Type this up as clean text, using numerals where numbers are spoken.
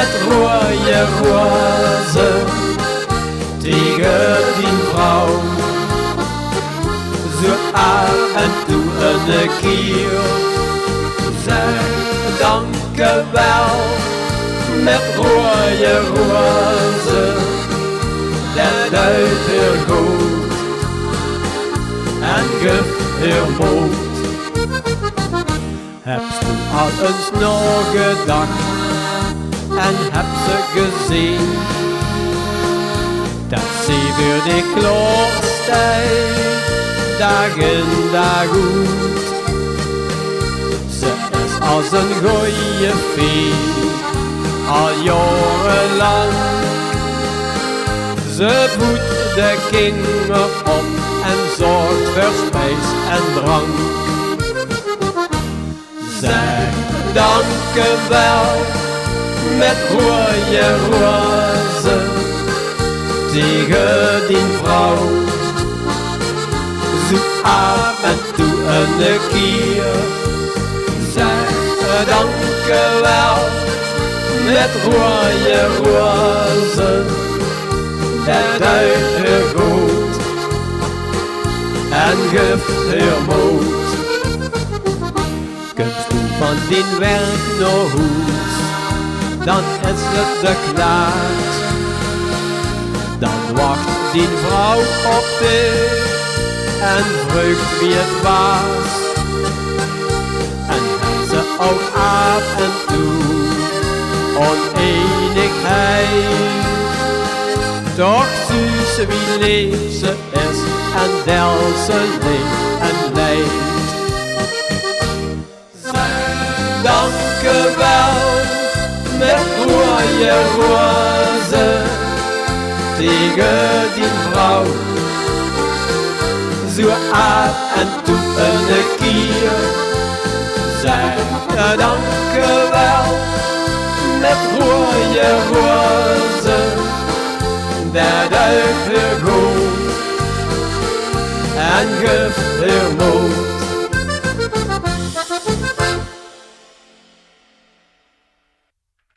met rode rozen tegen die vrouw. Zo af en toe een keer zeg dankjewel met rode rozen. Dat duidt heel goed en geeft heel moed. Heb ze al eens nog gedacht en heb ze gezien dat ze voor de kloorstijd dag in dag uit. Ze is als een goeie vee al jarenlang. Ze voedt de kinderen op en zorgt voor spijs en drank. Zeg dankjewel met rode rozen tegen die vrouw. Zoek af en toe een keer zeg dankjewel met rode rozen. Dat duidt heel goed en geeft heel moed. Komst toe van die werk naar huis, dan is het te klaar. Dan wacht die vrouw op dich en vraagt wie het was. En heeft ze ook af en toe oneenigheid. Toch süß wie lief ze is en del ze leeft en lijdt. Dankjewel met rode rozen tegen die vrouw. Zo af en toe een keer zeg dankjewel met rode rozen. Dat duidt heel goed en geeft heel moed.